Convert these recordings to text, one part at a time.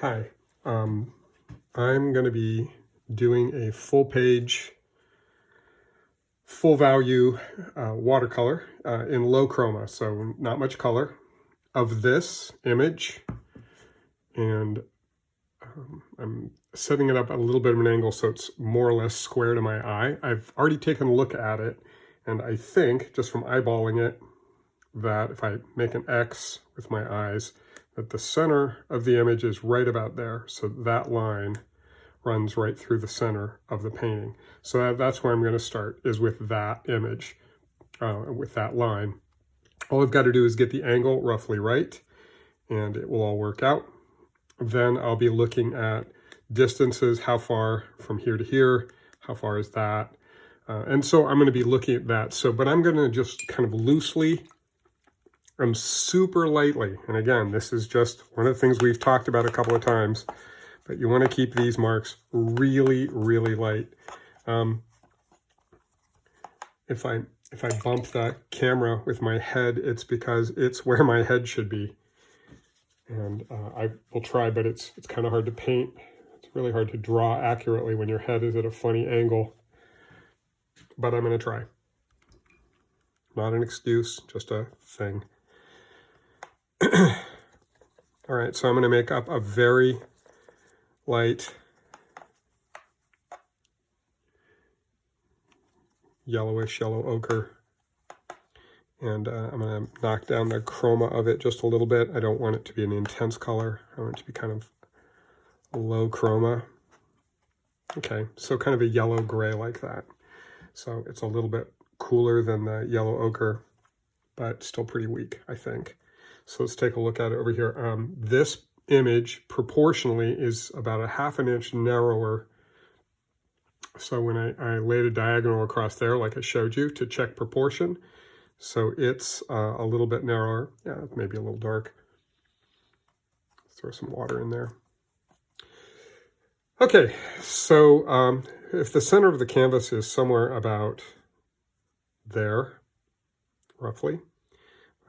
Hi, I'm going to be doing a full page, full value watercolor in low chroma, so not much color, of this image. And I'm setting it up at a little bit of an angle so it's more or less square to my eye. I've already taken a look at it, and I think, just from eyeballing it, that if I make an X with my eyes, that the center of the image is right about there. So that line runs right through the center of the painting. So that's where I'm going to start, is with that image, with that line. All I've got to do is get the angle roughly right, and it will all work out. Then I'll be looking at distances, how far from here to here, how far is that? And so I'm going to be looking at that. So, but I'm going to just kind of loosely, super lightly, and again, this is just one of the things we've talked about a couple of times, but you want to keep these marks really, really light. If I bump the camera with my head, it's because it's where my head should be. And I will try, but it's kind of hard to paint. It's really hard to draw accurately when your head is at a funny angle. But I'm going to try. Not an excuse, just a thing. All right, so I'm going to make up a very light yellowish, yellow ochre. And I'm going to knock down the chroma of it just a little bit. I don't want it to be an intense color. I want it to be kind of low chroma. Okay, so kind of a yellow gray like that. So it's a little bit cooler than the yellow ochre, but still pretty weak, I think. So let's take a look at it over here. This image proportionally is about a ½ inch narrower. So when I laid a diagonal across there, like I showed you, to check proportion, so it's a little bit narrower. Yeah, maybe a little dark. Throw some water in there. Okay, so if the center of the canvas is somewhere about there, roughly,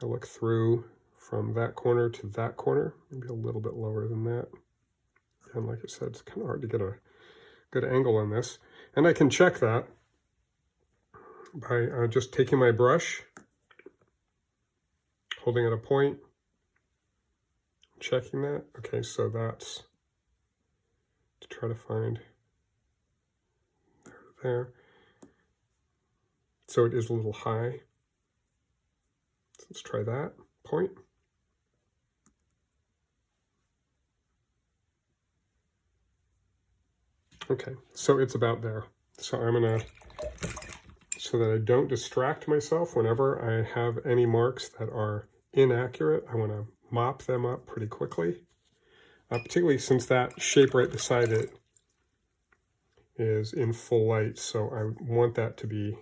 I look through from that corner to that corner, maybe a little bit lower than that. And like I said, it's kind of hard to get a good angle on this. And I can check that by just taking my brush, holding at a point, checking that. Okay, so that's to try to find there. So it is a little high. So let's try that point. Okay, so it's about there. So I'm gonna, so that I don't distract myself whenever I have any marks that are inaccurate, I want to mop them up pretty quickly, particularly since that shape right beside it is in full light. So I want that to be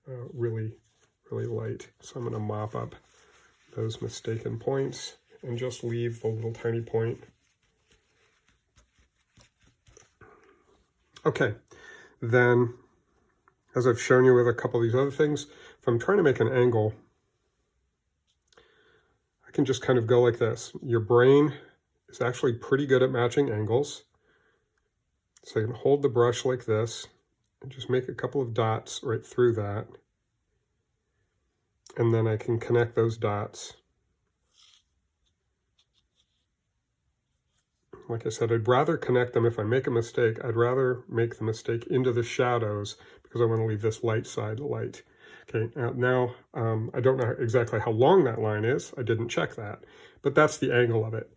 really, really light. So I'm going to mop up those mistaken points and just leave the little tiny point. Okay, then, as I've shown you with a couple of these other things, if I'm trying to make an angle, I can just kind of go like this. Your brain is actually pretty good at matching angles. So you can hold the brush like this and just make a couple of dots right through that. And then I can connect those dots. Like I said, I'd rather connect them. If I make a mistake, I'd rather make the mistake into the shadows because I want to leave this light side light. Okay, now I don't know exactly how long that line is. I didn't check that, but that's the angle of it,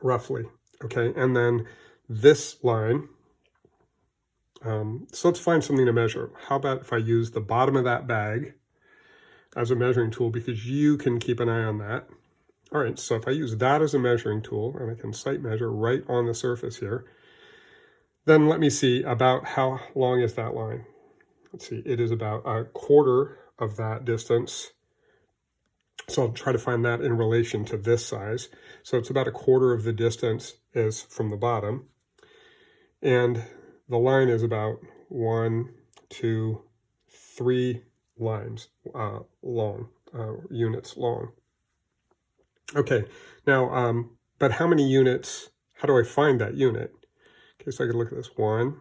roughly. Okay, and then this line, so let's find something to measure. How about if I use the bottom of that bag as a measuring tool, because you can keep an eye on that. All right, so if I use that as a measuring tool, and I can sight measure right on the surface here, then let me see about how long is that line. Let's see, it is about a quarter of that distance. So I'll try to find that in relation to this size. So it's about a quarter of the distance is from the bottom. And the line is about 1, 2, 3 lines long, units long. Okay, now, but how many units how do I find that unit? Okay, so I could look at this. 1,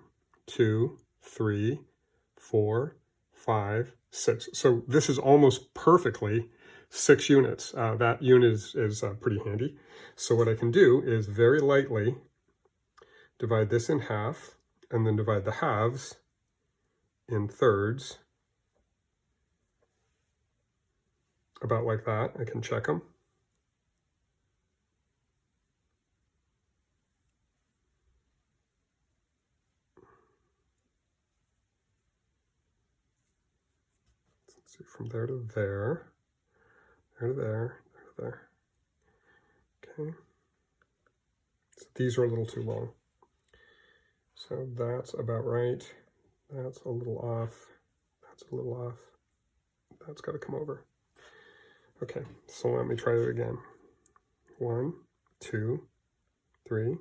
2, 3, 4, 5, 6. So this is almost perfectly 6 units. That unit is pretty handy. So what I can do is very lightly divide this in half, and then divide the halves in thirds, about like that. I can check them. Let's see, from there to there, there to there, there to there. Okay. So these are a little too long. So that's about right. That's a little off. That's a little off. That's got to come over. Okay, so let me try it again. 1, 2, 3,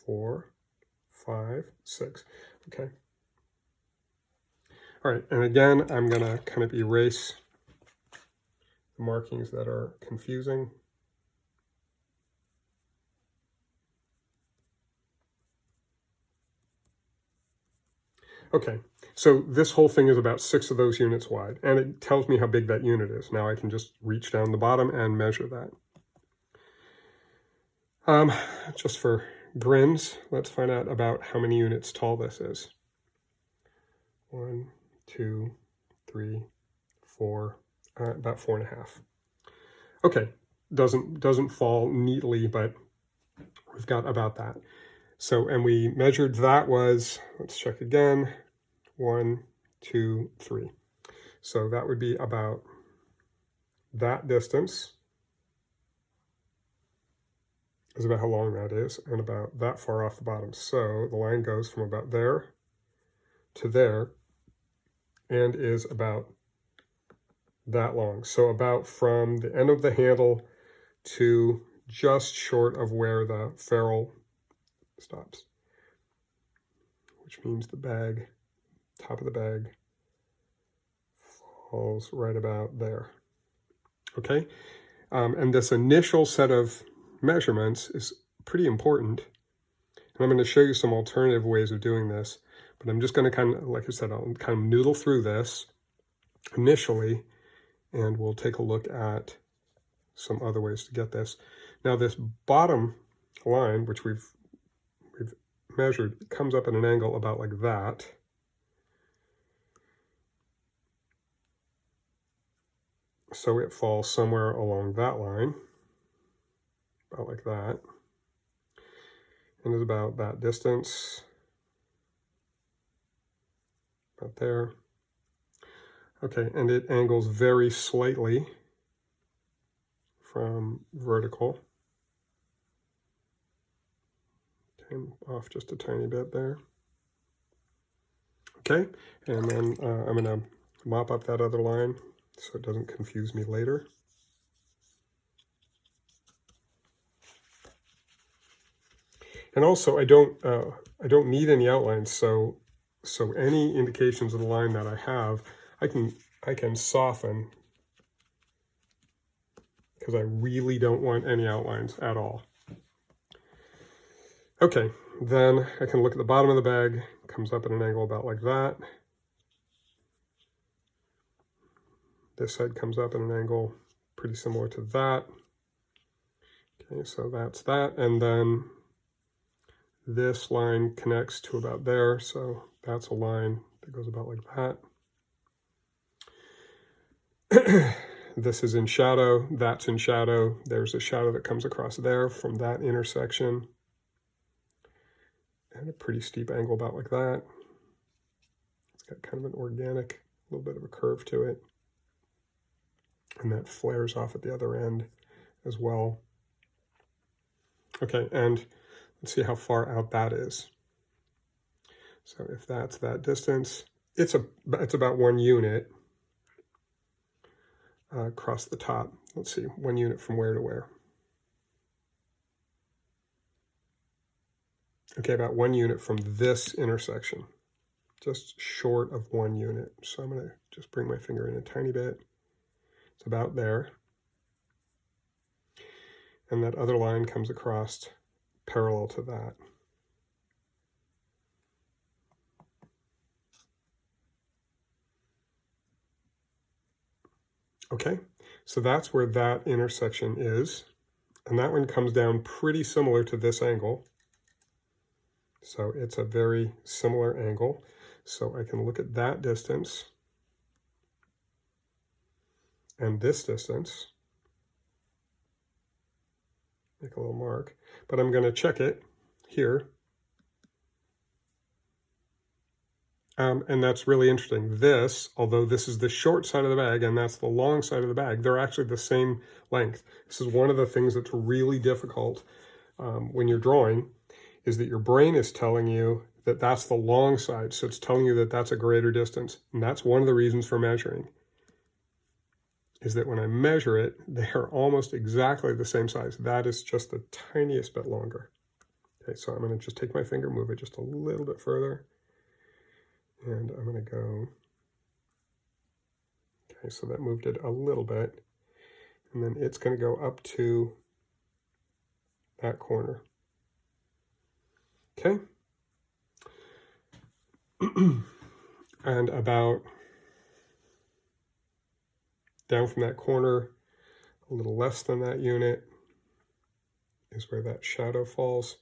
4, 5, 6. Okay. All right, and again, I'm going to kind of erase the markings that are confusing. Okay, so this whole thing is about 6 of those units wide, and it tells me how big that unit is. Now I can just reach down the bottom and measure that. Just for grins, let's find out about how many units tall this is. 1, 2, 3, 4, about 4.5. Okay, doesn't fall neatly, but we've got about that. So, and we measured that was, let's check again, 1, 2, 3. So that would be about that distance, is about how long that is, and about that far off the bottom. So the line goes from about there to there, and is about that long. So about from the end of the handle to just short of where the ferrule stops, which means the bag, top of the bag, falls right about there. Okay, and this initial set of measurements is pretty important. And I'm going to show you some alternative ways of doing this, but I'm just going to kind of, like I said, I'll kind of noodle through this initially, and we'll take a look at some other ways to get this. Now this bottom line, which we've measured, comes up at an angle about like that. So it falls somewhere along that line, about like that, and is about that distance, about there. Okay, and it angles very slightly from vertical. Okay, off just a tiny bit there. Okay, and then I'm going to mop up that other line so it doesn't confuse me later. And also, I don't need any outlines, so any indications of the line that I have, I can soften, because I really don't want any outlines at all. Okay, then I can look at the bottom of the bag, comes up at an angle about like that. This side comes up at an angle pretty similar to that. Okay, so that's that, and then this line connects to about there, so that's a line that goes about like that. This is in shadow, that's in shadow. There's a shadow that comes across there from that intersection. And a pretty steep angle about like that. It's got kind of an organic, little bit of a curve to it. And that flares off at the other end as well. Okay, and let's see how far out that is. So if that's that distance, it's about 1 unit across the top. Let's see, 1 unit from where to where. Okay, about 1 unit from this intersection, just short of 1 unit. So I'm going to just bring my finger in a tiny bit. It's about there. And that other line comes across parallel to that. Okay, so that's where that intersection is. And that one comes down pretty similar to this angle. So it's a very similar angle. So I can look at that distance and this distance. Make a little mark, but I'm going to check it here. And that's really interesting. This, although this is the short side of the bag and that's the long side of the bag, they're actually the same length. This is one of the things that's really difficult when you're drawing, is that your brain is telling you that that's the long side. So it's telling you that that's a greater distance. And that's one of the reasons for measuring, is that when I measure it, they are almost exactly the same size. That is just the tiniest bit longer. Okay, so I'm going to just take my finger, move it just a little bit further. And I'm going to go, okay, so that moved it a little bit. And then it's going to go up to that corner. Okay. And about down from that corner, a little less than that unit, is where that shadow falls.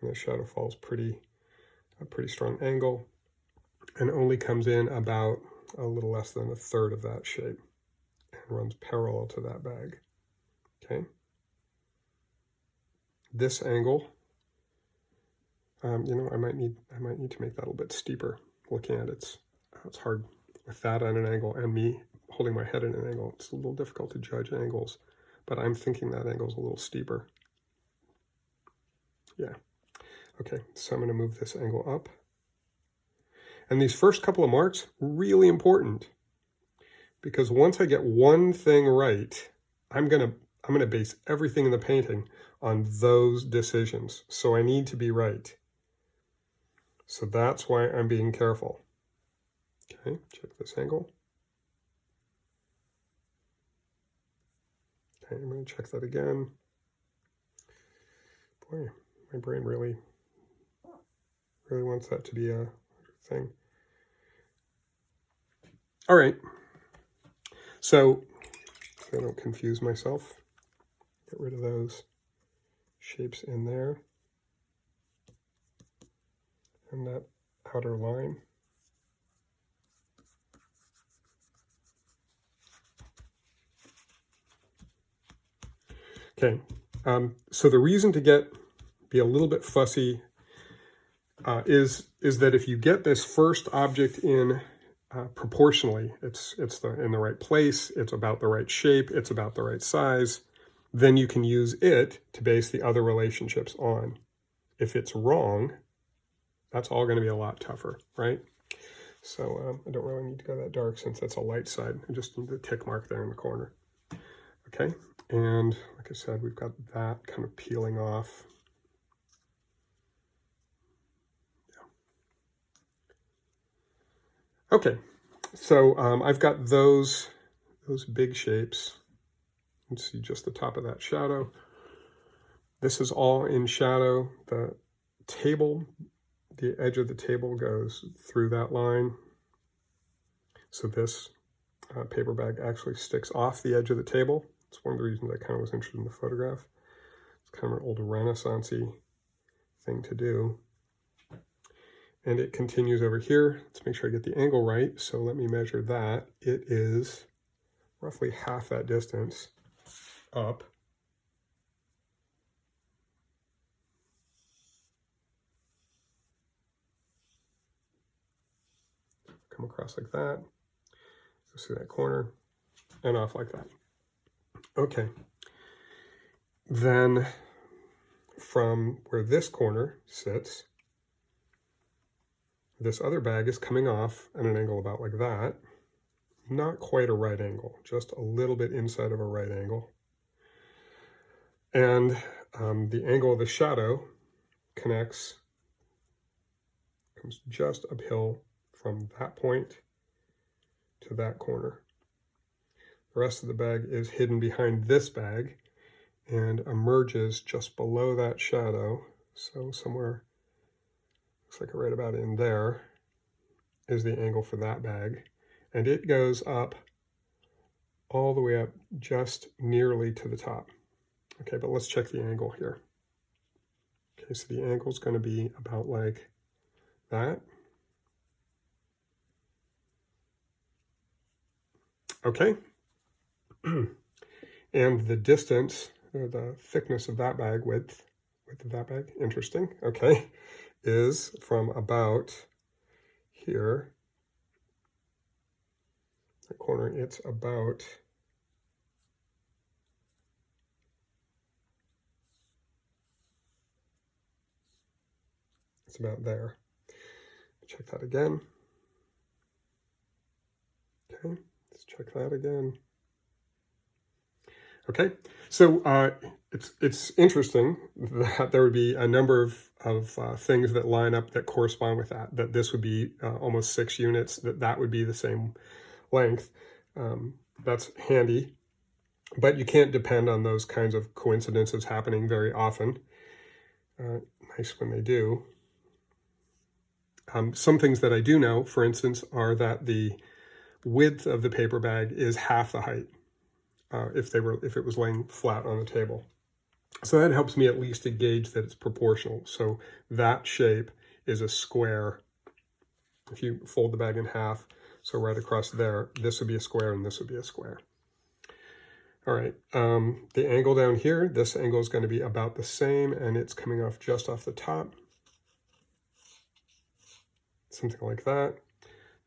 And the shadow falls a pretty strong angle, and only comes in about a little less than a third of that shape and runs parallel to that bag. Okay. This angle, you know, I might need to make that a little bit steeper. Looking at it, it's hard with that at an angle and me holding my head at an angle. It's a little difficult to judge angles, but I'm thinking that angle's a little steeper. Yeah. Okay, so I'm going to move this angle up. And these first couple of marks, really important, because once I get one thing right, I'm gonna base everything in the painting on those decisions. So I need to be right. So that's why I'm being careful. Okay, check this angle. Okay, I'm going to check that again. Boy, my brain really wants that to be a thing. All right, so I don't confuse myself, get rid of those shapes in there and that outer line. Okay, so the reason to be a little bit fussy is that if you get this first object in proportionally, it's in the right place, it's about the right shape, it's about the right size, then you can use it to base the other relationships on. If it's wrong, that's all going to be a lot tougher, right? So I don't really need to go that dark since that's a light side. I just need the tick mark there in the corner. Okay, and like I said, we've got that kind of peeling off. Yeah. Okay, so I've got those big shapes. You can see just the top of that shadow. This is all in shadow. The table, the edge of the table goes through that line. So this paper bag actually sticks off the edge of the table. It's one of the reasons I kind of was interested in the photograph. It's kind of an old Renaissance-y thing to do. And it continues over here. Let's make sure I get the angle right. So let me measure that. It is roughly half that distance up. Come across like that. Go through that corner and off like that. Okay. Then from where this corner sits, this other bag is coming off at an angle about like that. Not quite a right angle, just a little bit inside of a right angle. And the angle of the shadow comes just uphill from that point to that corner. The rest of the bag is hidden behind this bag and emerges just below that shadow So somewhere, looks like right about in there is the angle for that bag. And it goes up all the way up just nearly to the top. Okay, but let's check the angle here. Okay, so the angle is going to be about like that. Okay. And the distance, the thickness of that bag, width of that bag, interesting, okay, is from about here, the corner, it's about there. Check that again. Okay, let's check that again. Okay, so it's interesting that there would be a number of things that line up that correspond with that this would be almost 6 units, that would be the same length. That's handy, but you can't depend on those kinds of coincidences happening very often. Nice when they do. Some things that I do know, for instance, are that the width of the paper bag is half the height if it was laying flat on the table. So that helps me at least to gauge that it's proportional. So that shape is a square. If you fold the bag in half, so right across there, this would be a square and this would be a square. All right, the angle down here, this angle is going to be about the same, and it's coming off just off the top. Something like that.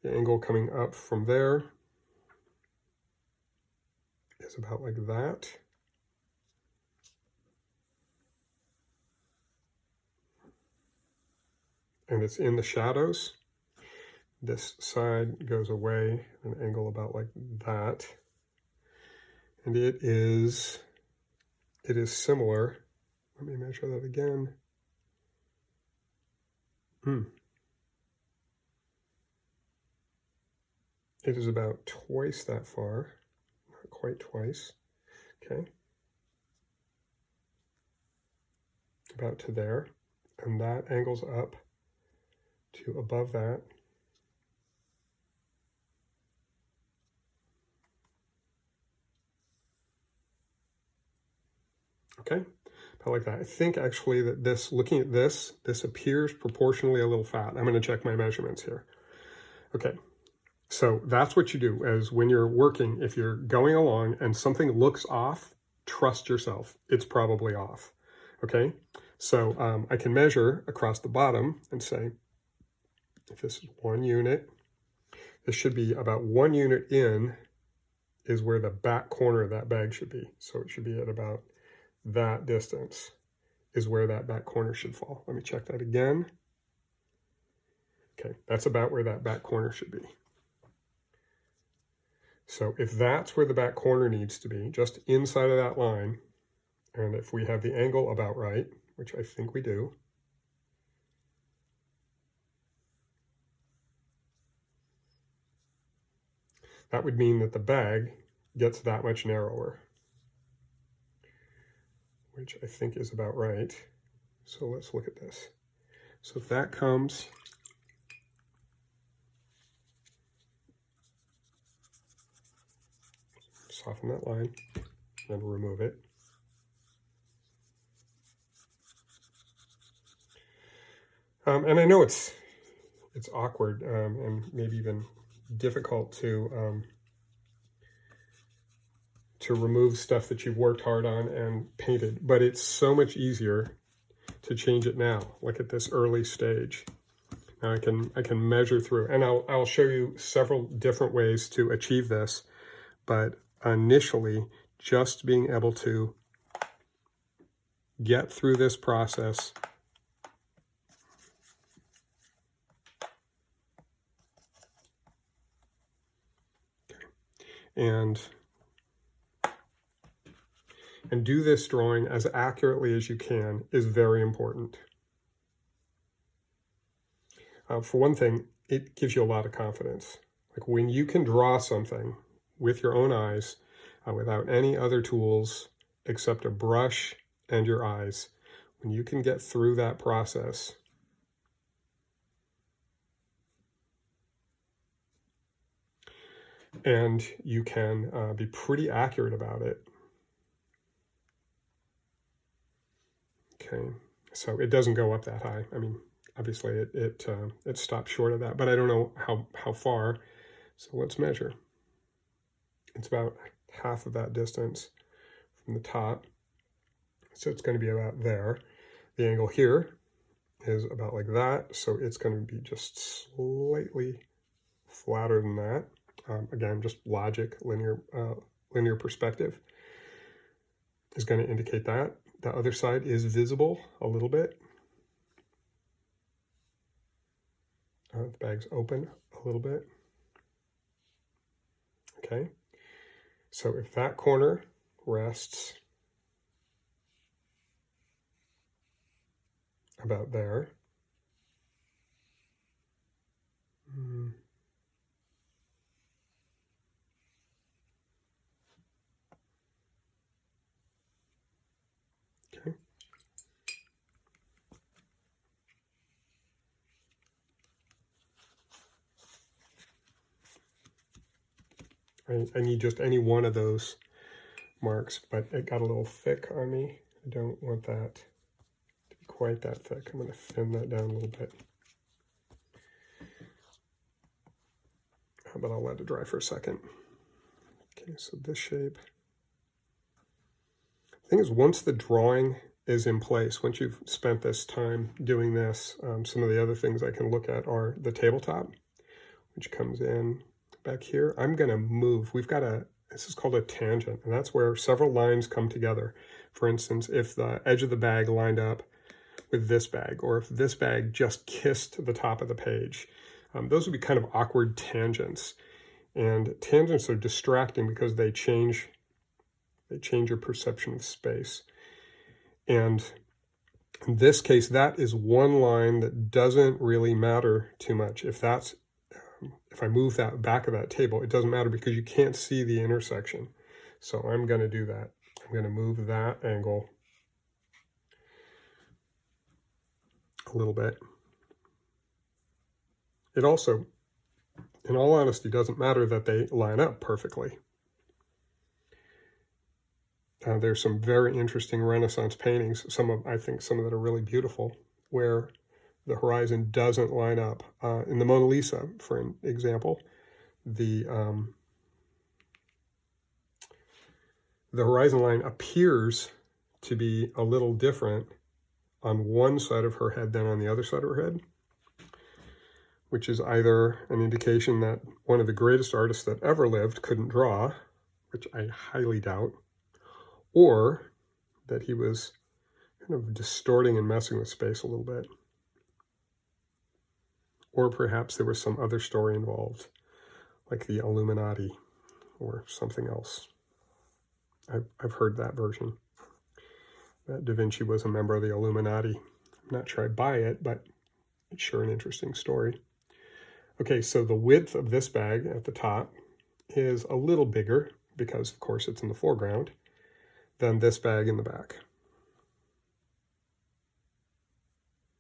The angle coming up from there is about like that. And it's in the shadows. This side goes away, an angle about like that. And it is similar. Let me measure that again. It is about twice that far, not quite twice, okay? About to there, and that angles up to above that. Okay, about like that. I think actually that this, looking at this appears proportionally a little fat. I'm gonna check my measurements here. Okay. So that's what you do, as when you're working, if you're going along and something looks off, trust yourself, it's probably off, okay? So I can measure across the bottom and say, if this is 1 unit, this should be about 1 unit in is where the back corner of that bag should be. So it should be at about that distance is where that back corner should fall. Let me check that again. Okay, that's about where that back corner should be. So if that's where the back corner needs to be, just inside of that line, and if we have the angle about right, which I think we do, that would mean that the bag gets that much narrower, which I think is about right. So let's look at this. So if that comes, soften that line, then remove it. And I know it's awkward and maybe even difficult to remove stuff that you've worked hard on and painted, but it's so much easier to change it now. Look at this early stage. Now I can measure through, and I'll show you several different ways to achieve this, but initially just being able to get through this process and do this drawing as accurately as you can is very important. For one thing, it gives you a lot of confidence. Like when you can draw something with your own eyes, without any other tools except a brush and your eyes, when you can get through that process, and you can be pretty accurate about it. Okay, so it doesn't go up that high. I mean, obviously it stops short of that, but I don't know how far. So let's measure. It's about half of that distance from the top. So it's going to be about there. The angle here is about like that. So it's going to be just slightly flatter than that. Again, just logic, linear perspective is going to indicate that. The other side is visible a little bit. The bag's open a little bit. Okay, so if that corner rests about there, okay. I need just any one of those marks, but it got a little thick on me. I don't want that to be quite that thick. I'm going to thin that down a little bit. But I'll let it dry for a second. Okay, so this shape. The thing is, once the drawing is in place, once you've spent this time doing this, some of the other things I can look at are the tabletop, which comes in back here. I'm going to move. We've got this is called a tangent, and that's where several lines come together. For instance, if the edge of the bag lined up with this bag, or if this bag just kissed the top of the page, those would be kind of awkward tangents. And tangents are distracting because they change your perception of space. And in this case, that is one line that doesn't really matter too much. If I move that back of that table, it doesn't matter because you can't see the intersection. So I'm going to do that. I'm going to move that angle a little bit. It also, in all honesty, doesn't matter that they line up perfectly. There's some very interesting Renaissance paintings, I think some that are really beautiful, where the horizon doesn't line up. In the Mona Lisa, for an example, the horizon line appears to be a little different on one side of her head than on the other side of her head, which is either an indication that one of the greatest artists that ever lived couldn't draw, which I highly doubt, or that he was kind of distorting and messing with space a little bit. Or perhaps there was some other story involved, like the Illuminati or something else. I've heard that version, that Da Vinci was a member of the Illuminati. I'm not sure I buy it, but it's sure an interesting story. Okay, so the width of this bag at the top is a little bigger, because of course it's in the foreground, than this bag in the back.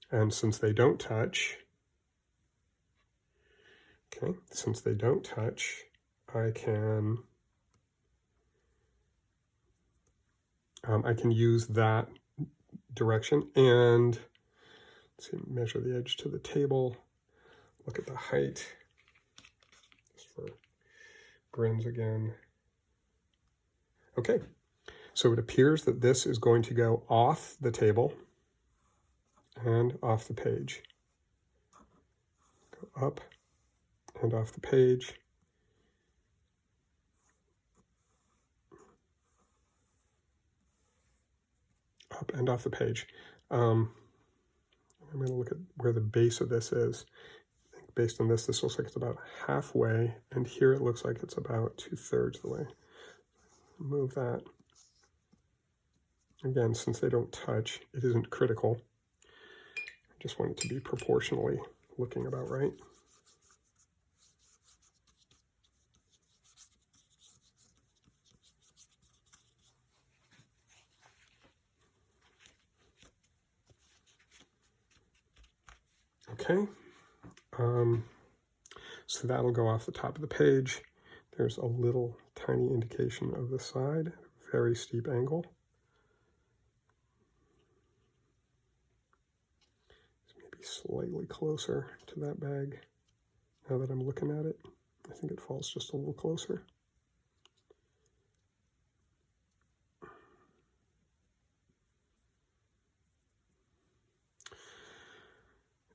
And since they don't touch, I can use that direction and let's see, measure the edge to the table, look at the height, just for grins again. Okay, so it appears that this is going to go off the table and off the page. Go up and off the page. Up and off the page. I'm going to look at where the base of this is. I think based on this looks like it's about halfway, and here it looks like it's about 2/3 the way. Move that. Again, since they don't touch, it isn't critical. I just want it to be proportionally looking about right. Okay, so that'll go off the top of the page. There's a little tiny indication of the side, very steep angle. Maybe slightly closer to that bag now that I'm looking at it. I think it falls just a little closer.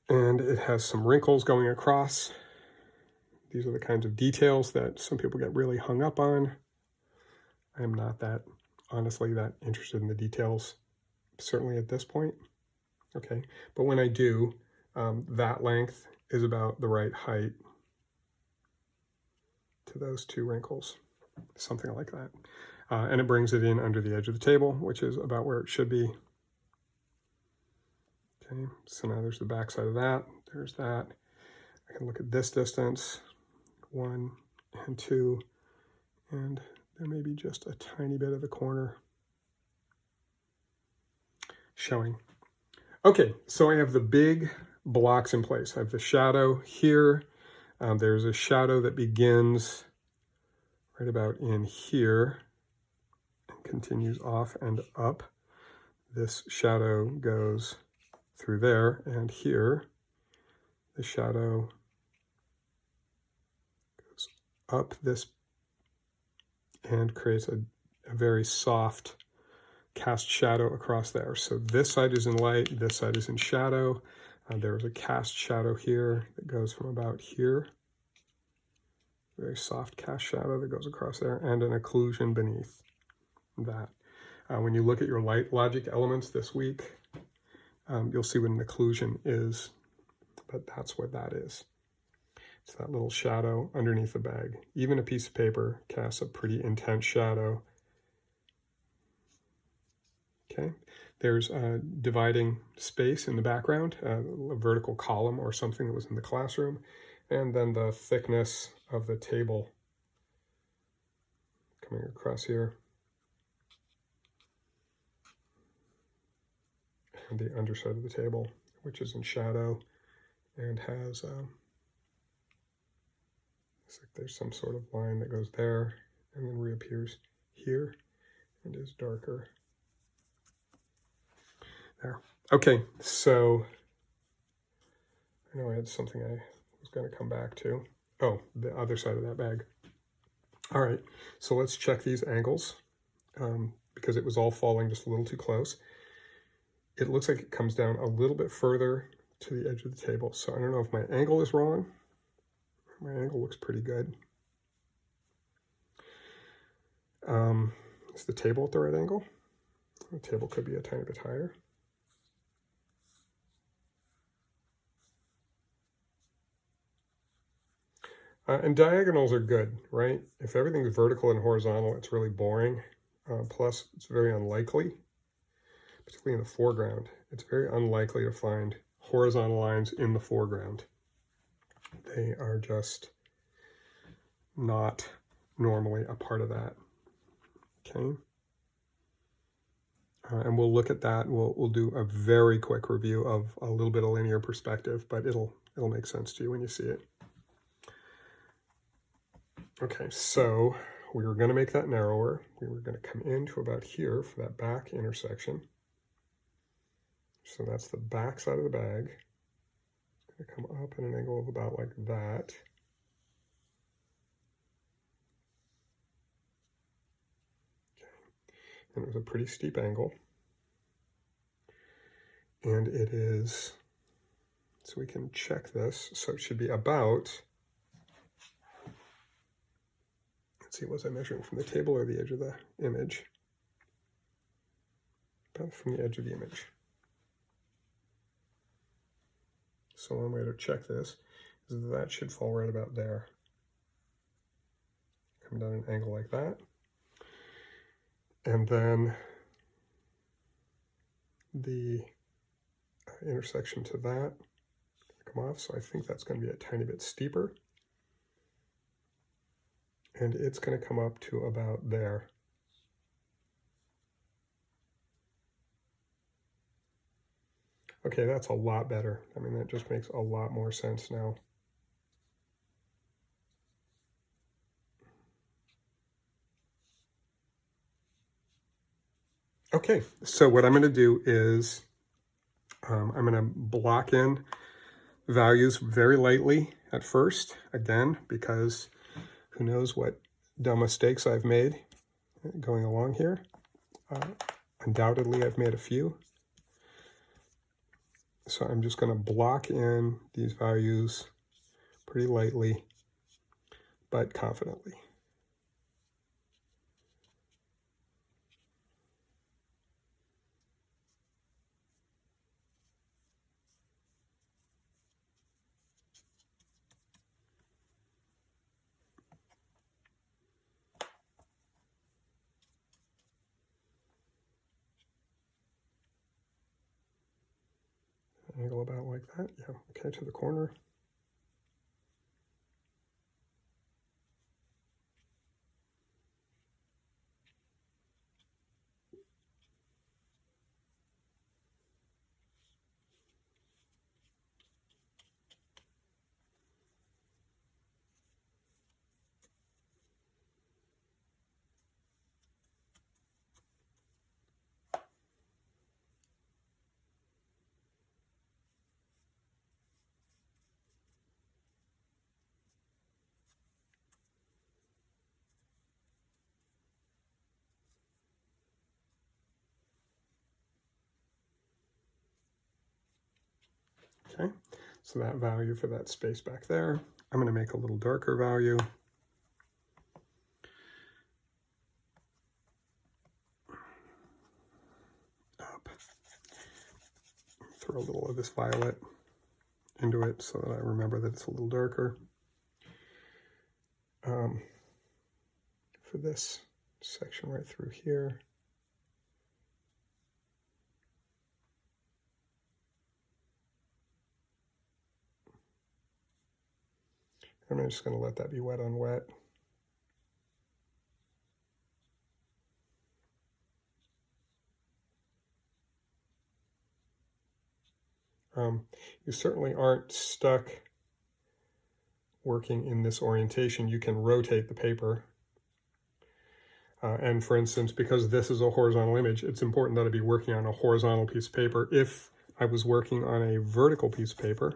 And it has some wrinkles going across. These are the kinds of details that some people get really hung up on. I am not that, honestly, that interested in the details, certainly at this point. Okay, but when I do, that length is about the right height to those two wrinkles, something like that. And it brings it in under the edge of the table, which is about where it should be. Okay, so now there's the back side of that. There's that. I can look at this distance, 1 and 2, and there may be just a tiny bit of the corner showing. Okay, so I have the big blocks in place. I have the shadow here. There's a shadow that begins right about in here and continues off and up. This shadow goes through there and here. The shadow goes up this and creates a very soft cast shadow across there. So this side is in light, this side is in shadow. There's a cast shadow here that goes from about here. Very soft cast shadow that goes across there, and an occlusion beneath that. When you look at your light logic elements this week, you'll see what an occlusion is, but that's what that is. It's that little shadow underneath the bag. Even a piece of paper casts a pretty intense shadow. Okay, there's a dividing space in the background, a vertical column or something that was in the classroom, and then the thickness of the table coming across here. And the underside of the table, which is in shadow and has, it's like there's some sort of line that goes there and then reappears here and is darker there. Okay, so I know I had something I was going to come back to. Oh, the other side of that bag. All right, so let's check these angles because it was all falling just a little too close. It looks like it comes down a little bit further to the edge of the table. So I don't know if my angle is wrong. My angle looks pretty good. Is the table at the right angle? The table could be a tiny bit higher. And diagonals are good, right? If everything's vertical and horizontal, it's really boring. Plus, it's very unlikely, particularly in the foreground. It's very unlikely to find horizontal lines in the foreground. They are just not normally a part of that. Okay. And we'll look at that. We'll do a very quick review of a little bit of linear perspective, but it'll make sense to you when you see it. Okay, so we were going to make that narrower. We were going to come into about here for that back intersection. So that's the back side of the bag. It's going to come up at an angle of about like that. Okay. And it was a pretty steep angle. And it is, so we can check this. So it should be about, let's see, was I measuring from the table or the edge of the image? About from the edge of the image. So one way to check this is that should fall right about there. Come down an angle like that. And then the intersection to that come off. So I think that's going to be a tiny bit steeper. And it's going to come up to about there. Okay, that's a lot better. I mean, that just makes a lot more sense now. Okay, so what I'm going to do is I'm going to block in values very lightly at first, again, because who knows what dumb mistakes I've made going along here. Undoubtedly, I've made a few. So I'm just going to block in these values pretty lightly, but confidently. Angle about like that. Yeah, okay, to the corner. Okay, so that value for that space back there, I'm going to make a little darker value. Up. Throw a little of this violet into it so that I remember that it's a little darker. For this section right through here. I'm just going to let that be wet on wet. You certainly aren't stuck working in this orientation. You can rotate the paper. And for instance, because this is a horizontal image, it's important that I be working on a horizontal piece of paper. If I was working on a vertical piece of paper,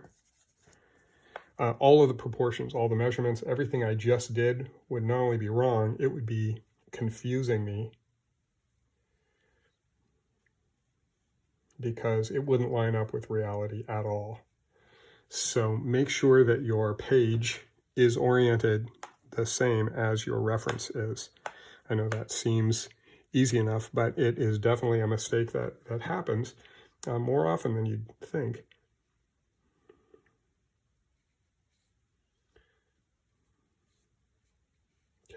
all of the proportions, all the measurements, everything I just did would not only be wrong, it would be confusing me because it wouldn't line up with reality at all. So make sure that your page is oriented the same as your reference is. I know that seems easy enough, but it is definitely a mistake that happens more often than you'd think.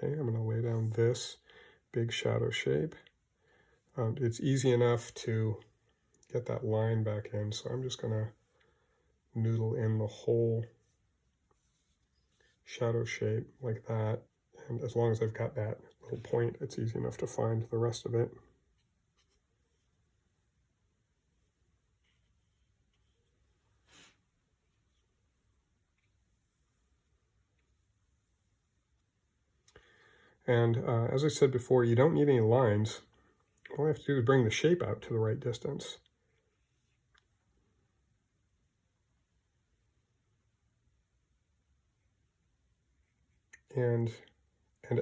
Okay, I'm going to lay down this big shadow shape. It's easy enough to get that line back in, so I'm just going to noodle in the whole shadow shape like that. And as long as I've got that little point, it's easy enough to find the rest of it. And as I said before, you don't need any lines. All I have to do is bring the shape out to the right distance. And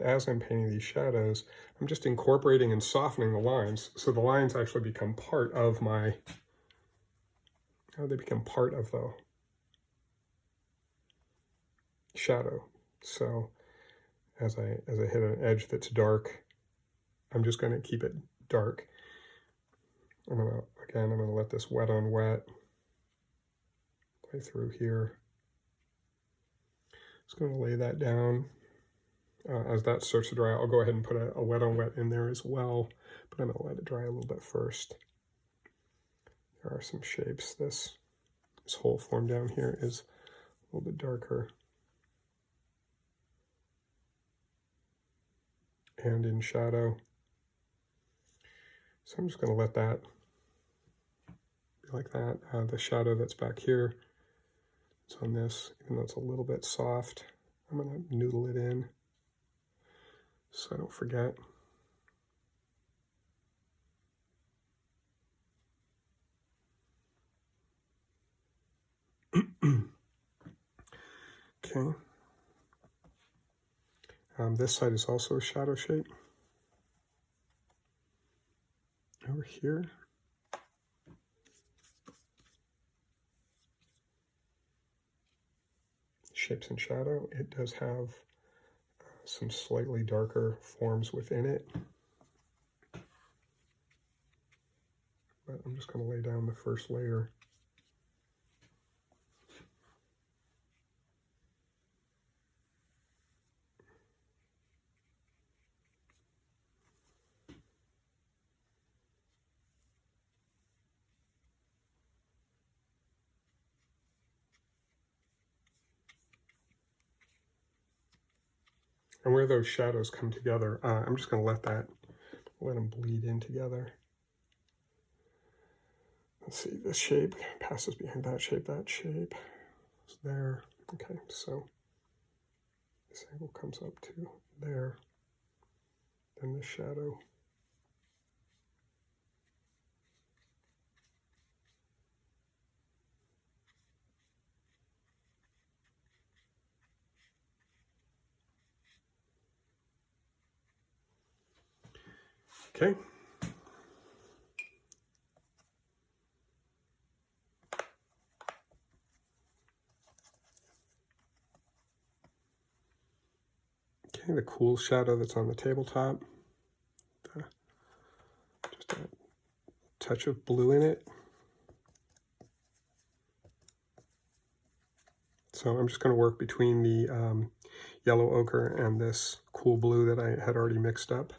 as I'm painting these shadows, I'm just incorporating and softening the lines, so the lines actually become part of my, they become part of the shadow. So as I hit an edge that's dark, I'm just going to keep it dark. I'm gonna let this wet on wet play through here. Just going to lay that down. As that starts to dry, I'll go ahead and put a wet on wet in there as well, but I'm going to let it dry a little bit first. There are some shapes. This whole form down here is a little bit darker. And in shadow. So I'm just going to let that like that. The shadow that's back here, it's on this, even though it's a little bit soft. I'm going to noodle it in so I don't forget. Okay. This side is also a shadow shape. Over here. Shapes and shadow. It does have some slightly darker forms within it. But I'm just going to lay down the first layer. And where those shadows come together, I'm just going to let them bleed in together. Let's see, this shape passes behind that shape is there. Okay, so this angle comes up to there, then the shadow. Okay. Okay, the cool shadow that's on the tabletop. Just a touch of blue in it. So I'm just going to work between the yellow ochre and this cool blue that I had already mixed up.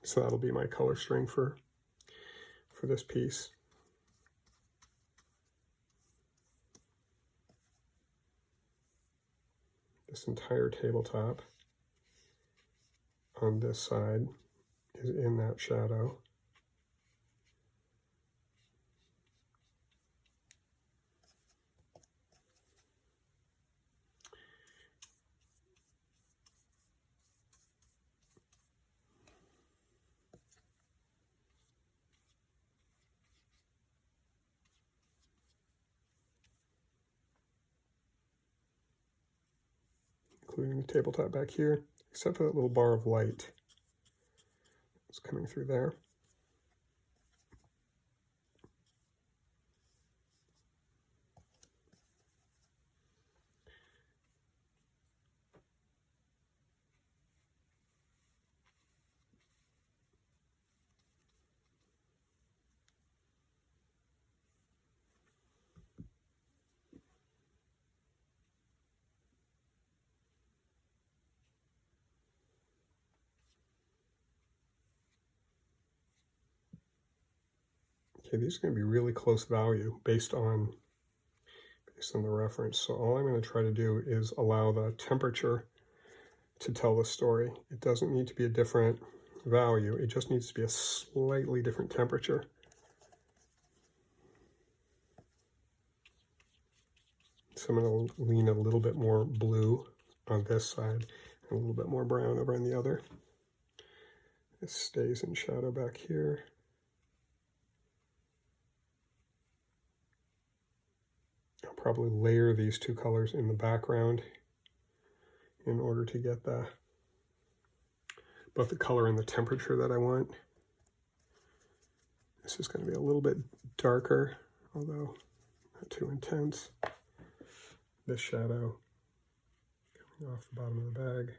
So that'll be my color string for this piece. This entire tabletop on this side is in that shadow. Including the tabletop back here, except for that little bar of light that's coming through there. Okay, these are going to be really close value based on the reference. So all I'm going to try to do is allow the temperature to tell the story. It doesn't need to be a different value. It just needs to be a slightly different temperature. So I'm going to lean a little bit more blue on this side and a little bit more brown over on the other. This stays in shadow back here. I'll probably layer these two colors in the background in order to get both the color and the temperature that I want. This is going to be a little bit darker, although not too intense. This shadow coming off the bottom of the bag.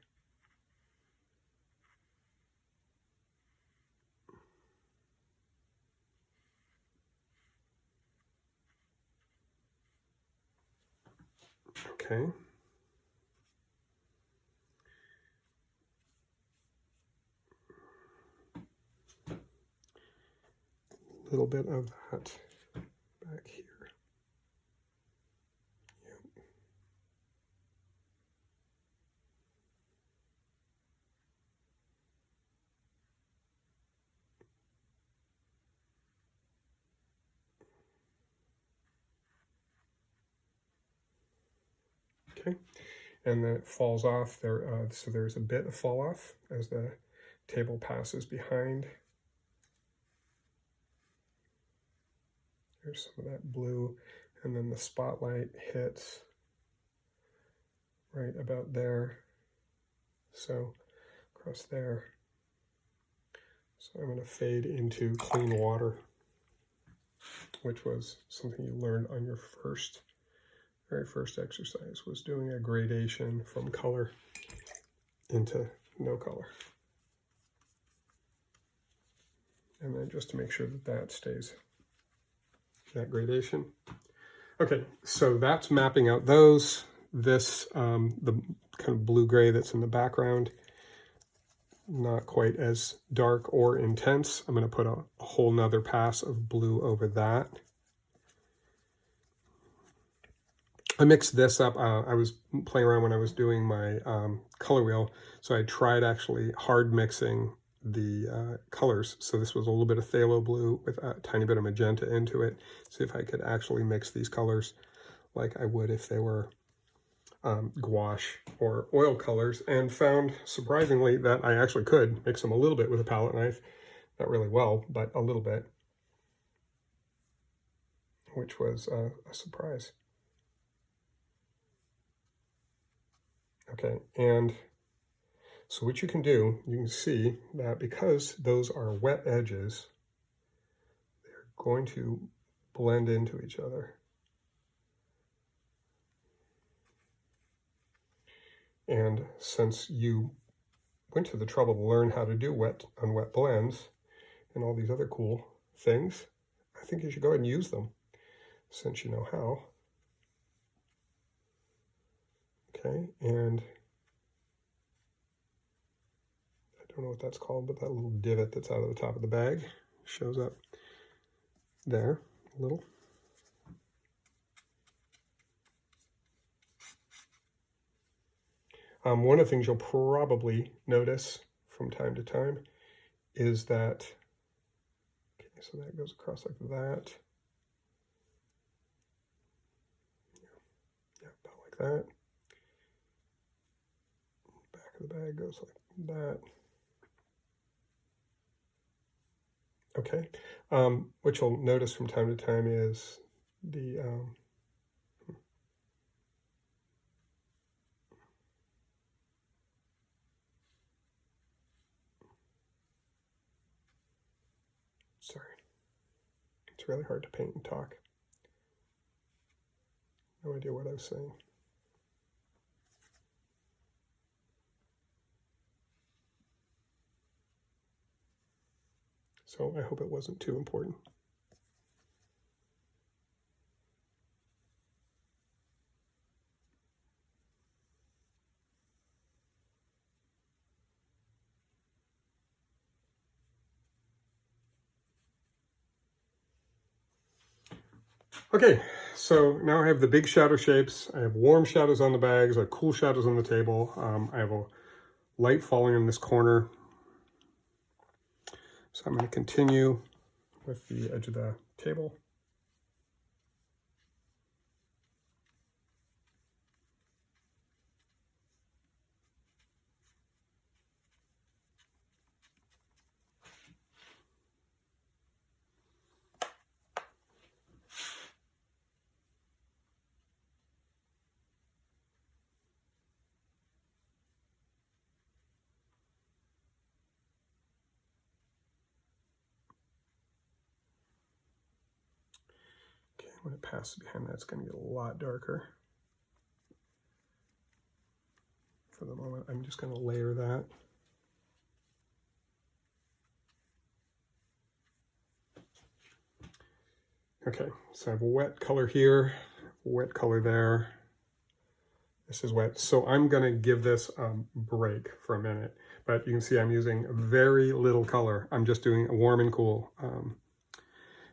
Okay. A little bit of that back here. Yep. Okay, and then it falls off there, so there's a bit of fall off as the table passes behind. There's some of that blue, and then the spotlight hits right about there, so across there. So I'm going to fade into clean water, which was something you learned on your very first exercise, was doing a gradation from color into no color. And then just to make sure that that stays, that gradation. Okay, so that's mapping out those. This, the kind of blue-gray that's in the background, not quite as dark or intense. I'm going to put a whole nother pass of blue over that. I mixed this up. I was playing around when I was doing my color wheel, so I tried actually hard mixing the colors. So this was a little bit of phthalo blue with a tiny bit of magenta into it. See if I could actually mix these colors like I would if they were gouache or oil colors, and found surprisingly that I actually could mix them a little bit with a palette knife. Not really well, but a little bit, which was a surprise. Okay, and so what you can do, you can see that because those are wet edges, they're going to blend into each other. And since you went to the trouble to learn how to do wet on wet blends and all these other cool things, I think you should go ahead and use them since you know how. Okay, and I don't know what that's called, but that little divot that's out of the top of the bag shows up there a little. One of the things you'll probably notice from time to time is that, okay, so that goes across like that. Yeah, about like that. Back of the bag goes like that. Okay, what you'll notice from time to time is the sorry, it's really hard to paint and talk. No idea what I was saying. So I hope it wasn't too important. Okay, so now I have the big shadow shapes. I have warm shadows on the bags, I have cool shadows on the table. I have a light falling in this corner. So I'm going to continue with the edge of the table. When it passes behind that, it's going to get a lot darker. For the moment, I'm just going to layer that. Okay, so I have a wet color here, wet color there. This is wet. So I'm going to give this a break for a minute. But you can see I'm using very little color. I'm just doing a warm and cool.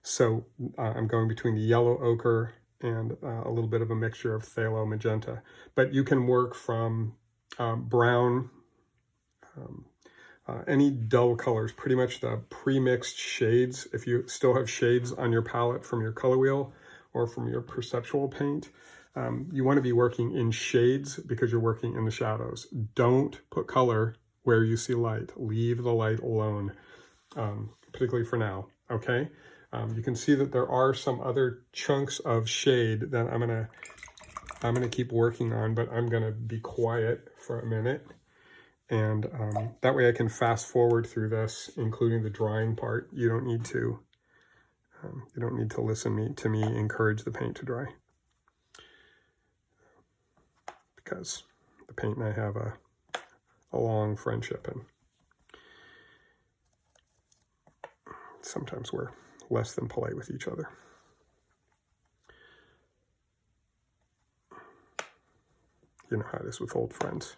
So I'm going between the yellow ochre and a little bit of a mixture of phthalo magenta. But you can work from brown, any dull colors, pretty much the pre-mixed shades. If you still have shades on your palette from your color wheel or from your perceptual paint, You want to be working in shades because you're working in the shadows. Don't put color where you see light. Leave the light alone, particularly for now, okay? You can see that there are some other chunks of shade that I'm gonna keep working on, but I'm gonna be quiet for a minute. And that way I can fast forward through this, including the drying part. You don't need to listen to me encourage the paint to dry, because the paint and I have a long friendship, and sometimes we're less than polite with each other. You know how it is with old friends.